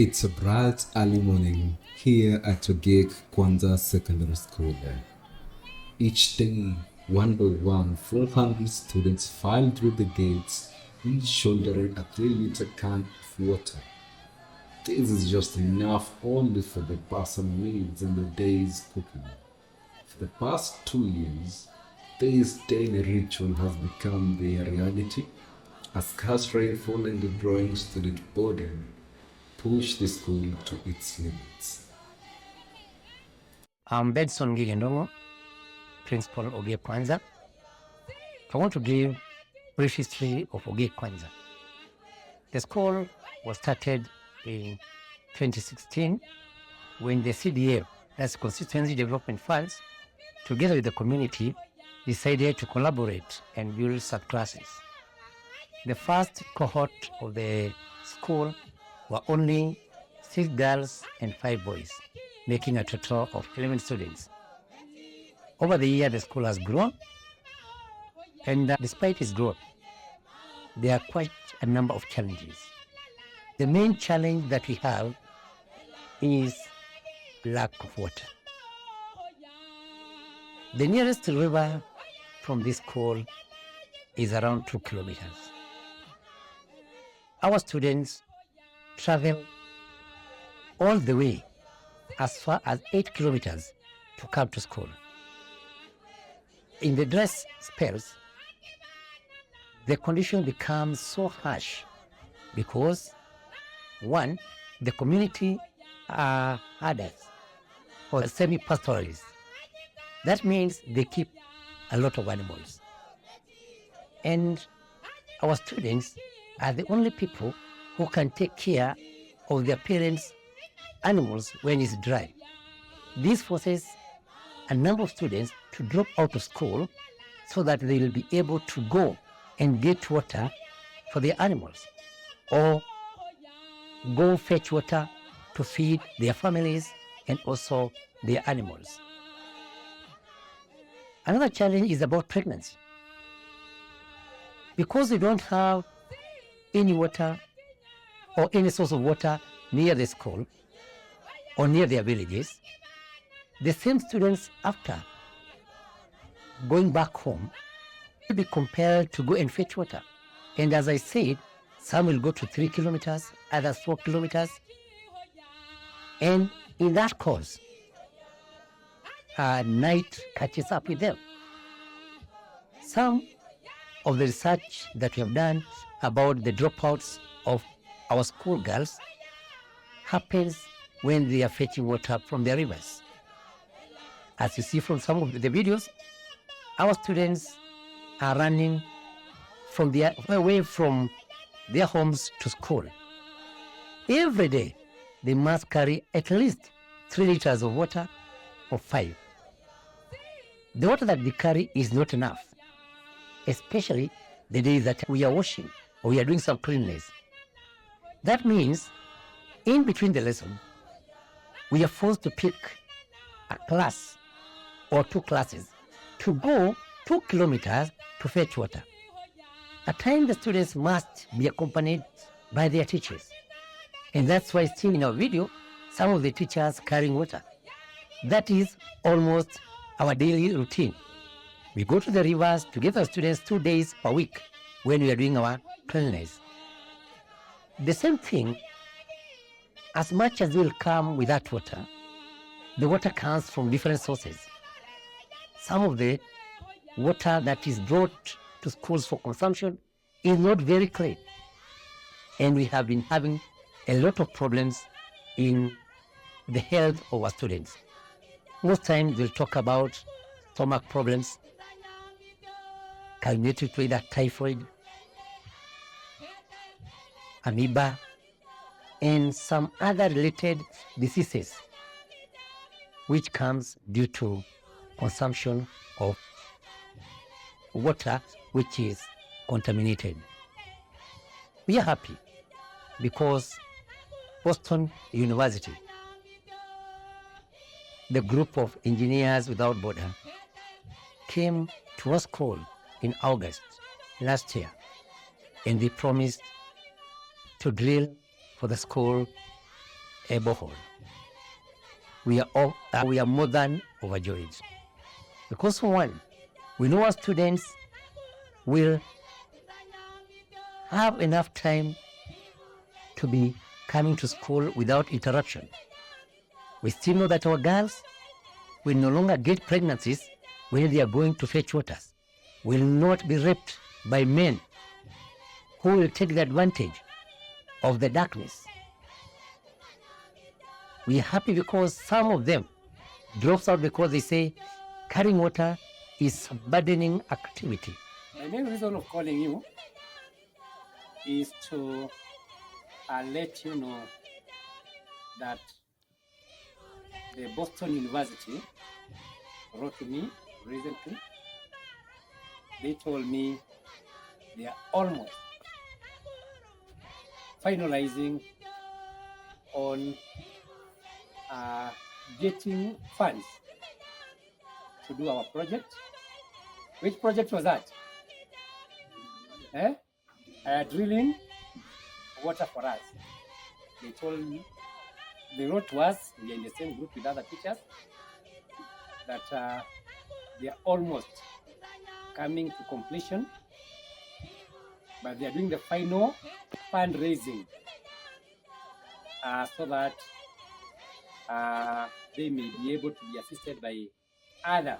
It's a bright early morning here at Ogiek-Kwanza Secondary School. Each day, one by one, 400 students file through the gates, each shouldering a 3-liter can of water. This is just enough only for the person needs and the day's cooking. For the past 2 years, this daily ritual has become their reality, as scarce rainfall and the growing student burden push the school to its limits. I'm Benson Gigendongo, Principal of Ogiek-Kwanza. I want to give brief history of Ogiek-Kwanza. The school was started in 2016 when the CDF, that's Constituency Development Funds, together with the community, decided to collaborate and build sub-classes. The first cohort of the school were only 6 girls and 5 boys, making a total of 11 students. Over the year, the school has grown, and despite its growth, there are quite a number of challenges. The main challenge that we have is lack of water. The nearest river from this school is around 2 kilometers. Our students travel all the way as far as 8 kilometers to come to school. In the dry spells, the condition becomes so harsh because, one, the community are herders or semi-pastoralists. That means they keep a lot of animals. And our students are the only people who can take care of their parents' animals when it's dry. This forces a number of students to drop out of school so that they will be able to go and get water for their animals or go fetch water to feed their families and also their animals. Another challenge is about pregnancy. Because we don't have any water or any source of water near the school or near their villages, the same students, after going back home, will be compelled to go and fetch water. And as I said, some will go to 3 kilometers, others 4 kilometers. And in that course, night catches up with them. Some of the research that we have done about the dropouts of our school girls happens when they are fetching water from the rivers. As you see from some of the videos, our students are running away from their homes to school. Every day, they must carry at least 3 liters of water or 5. The water that they carry is not enough, especially the days that we are washing or we are doing some cleanliness. That means in between the lesson, we are forced to pick a class or 2 classes to go 2 kilometers to fetch water. At times, the students must be accompanied by their teachers. And that's why seen in our video, some of the teachers carrying water. That is almost our daily routine. We go to the rivers to give our students 2 days per week when we are doing our cleanliness. The same thing, as much as we'll come without water, the water comes from different sources. Some of the water that is brought to schools for consumption is not very clean. And we have been having a lot of problems in the health of our students. Most times we'll talk about stomach problems, cognitive to either typhoid, amoeba, and some other related diseases which comes due to consumption of water which is contaminated. We are happy because Boston University, the group of Engineers Without Border, came to our school in August last year, and they promised to drill for the school a borehole. We are more than overjoyed. Because for one, we know our students will have enough time to be coming to school without interruption. We still know that our girls will no longer get pregnancies when they are going to fetch waters, will not be raped by men who will take the advantage of the darkness. We are happy because some of them drops out because they say carrying water is a burdening activity. The main reason of calling you is to let you know that the Boston University wrote to me recently. They told me they are almost finalizing on getting funds to do our project. Which project was that? Drilling water for us. They wrote to us, we are in the same group with other teachers, that they are almost coming to completion, but they are doing the final fundraising so that they may be able to be assisted by other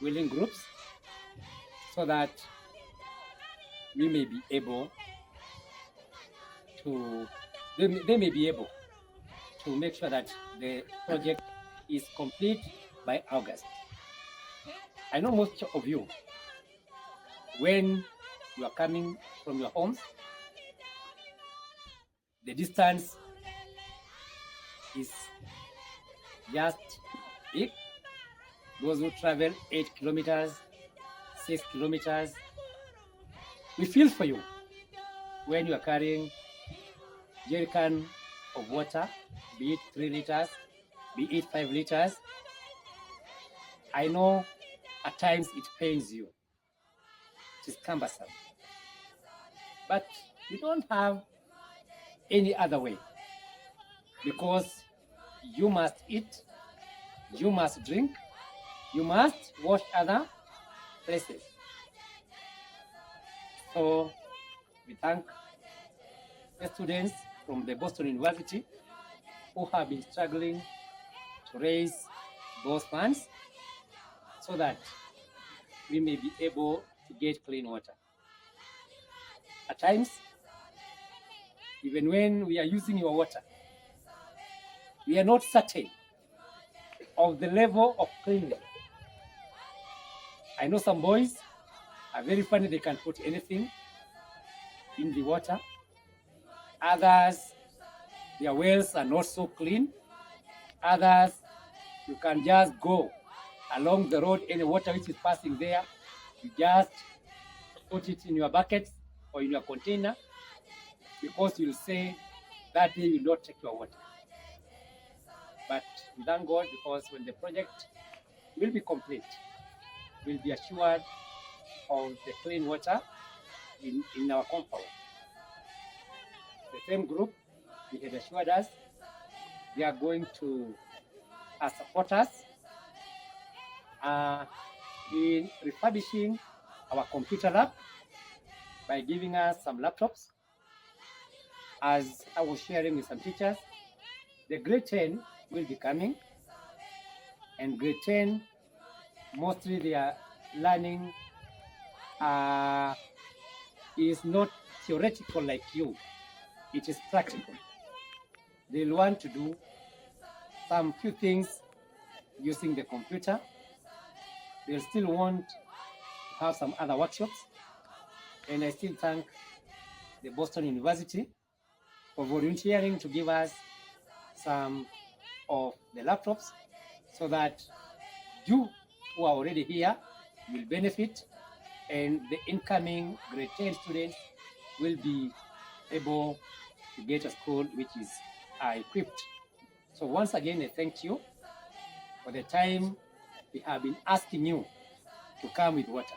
willing groups, so that we may be able to, they may be able to make sure that the project is complete by August. I know most of you, when you are coming from your homes, the distance is just big. Those who travel 8 kilometers, 6 kilometers, we feel for you when you are carrying jerrycan of water, be it 3 liters, be it 5 liters. I know at times it pains you. It is cumbersome. But you don't have any other way, because you must eat, you must drink, you must wash other places. So we thank the students from the Boston University who have been struggling to raise those funds so that we may be able to get clean water. At times, even when we are using your water, we are not certain of the level of cleanliness. I know some boys are very funny, they can put anything in the water. Others, their wells are not so clean. Others, you can just go along the road, any water which is passing there, you just put it in your bucket or in your container, because you'll say that day you will not take your water. But we thank God, because when the project will be complete, we'll be assured of the clean water in our compound. The same group, they had assured us they are going to support us in refurbishing our computer lab by giving us some laptops. As I was sharing with some teachers, the grade 10 will be coming, and grade 10, mostly they are learning is not theoretical like you, it is practical. They'll want to do some few things using the computer. They'll still want to have some other workshops, and I still thank the Boston University for volunteering to give us some of the laptops so that you who are already here will benefit, and the incoming grade 10 students will be able to get a school which is equipped. So once again, I thank you for the time we have been asking you to come with water,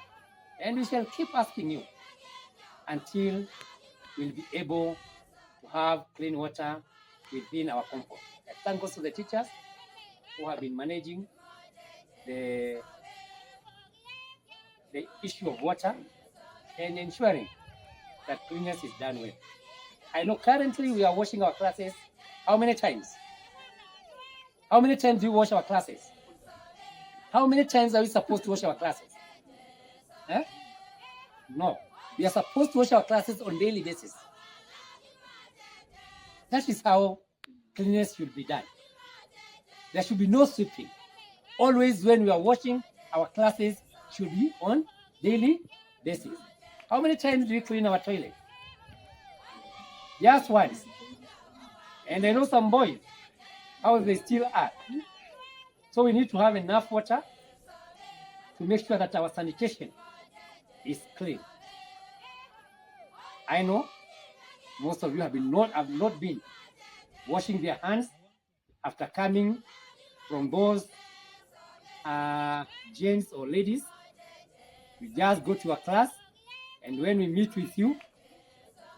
and we shall keep asking you until we'll be able to have clean water within our comfort. I thank also the teachers who have been managing the issue of water and ensuring that cleanliness is done well. I know currently we are washing our classes. How many times? How many times do we wash our classes? How many times are we supposed to wash our classes? Eh? No. We are supposed to wash our classes on daily basis. That is how cleanliness should be done. There should be no sweeping. Always when we are washing, our classes should be on daily basis. How many times do we clean our toilet? Just once. And I know some boys, how they still are. So we need to have enough water to make sure that our sanitation is clean. I know most of you have not been washing their hands after coming from those gents or ladies. We just go to a class, and when we meet with you,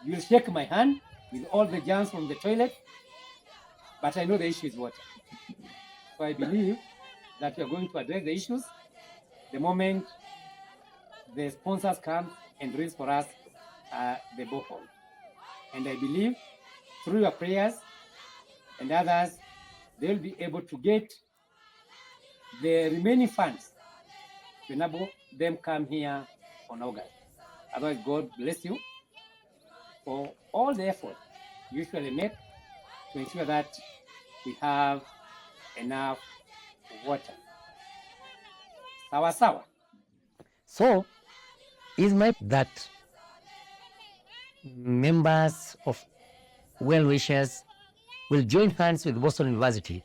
you'll shake my hand with all the germs from the toilet. But I know the issue is water. So I believe that we are going to address the issues the moment the sponsors come and raise for us the borehole. And I believe through your prayers and others, they'll be able to get the remaining funds to enable them come here on August. Otherwise, God bless you for all the effort you usually make to ensure that we have enough water. Sawa sawa. So, is my that members of well-wishers will join hands with Boston University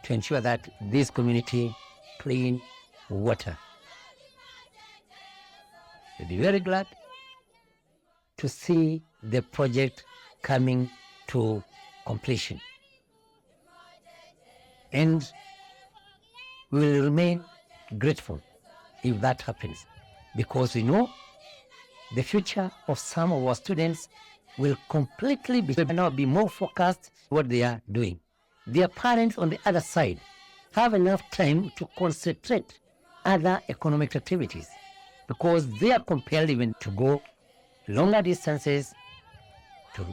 to ensure that this community clean water. We'll be very glad to see the project coming to completion. And we will remain grateful if that happens, because we know the future of some of our students will completely be more focused on what they are doing. Their parents on the other side have enough time to concentrate other economic activities, because they are compelled even to go longer distances to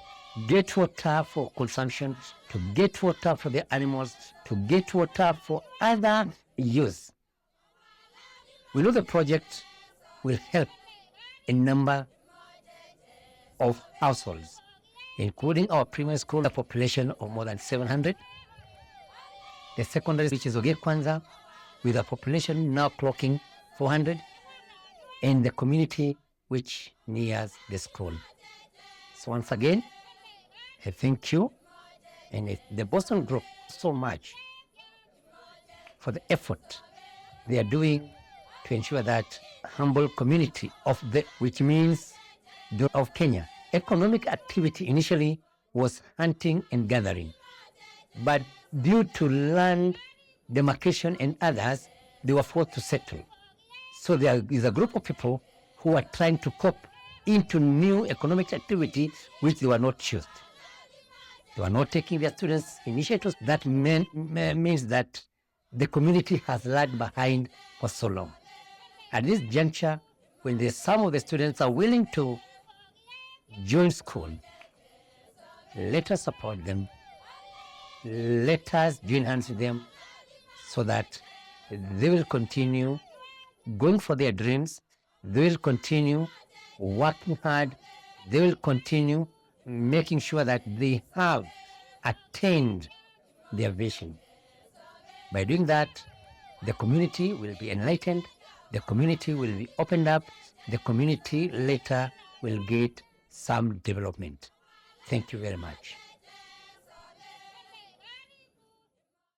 get water for consumption, to get water for the animals, to get water for other use. We know the project will help a number of households, including our primary school, a population of more than 700. The secondary, which is Ogiek-Kwanza, with a population now clocking 400, and the community which nears the school. So once again, I thank you and the Boston Group so much for the effort they are doing to ensure that humble community of which means of Kenya. Economic activity initially was hunting and gathering, but due to land demarcation and others, they were forced to settle. So there is a group of people who are trying to cope into new economic activity which they were not chosen. They were not taking their students' initiatives. That means that the community has lagged behind for so long. At this juncture, when some of the students are willing to join school, let us support them. Let us join hands with them so that they will continue going for their dreams. They will continue working hard. They will continue making sure that they have attained their vision. By doing that, the community will be enlightened, the community will be opened up, the community later will get some development. Thank you very much.